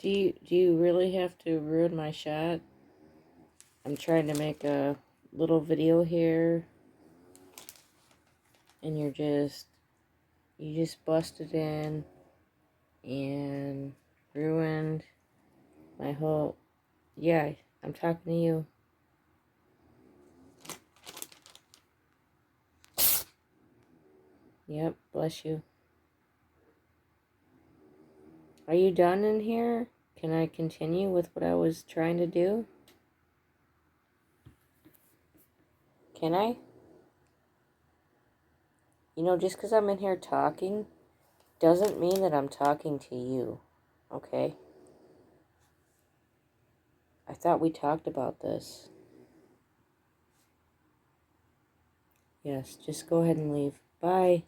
Do you really have to ruin my shot? I'm trying to make a little video here, and you just busted in and ruined my whole. Yeah, I'm talking to you. Yep, bless you. Are you done in here? Can I continue with what I was trying to do? Can I? Just because I'm in here talking doesn't mean that I'm talking to you. Okay? I thought we talked about this. Yes, just go ahead and leave. Bye.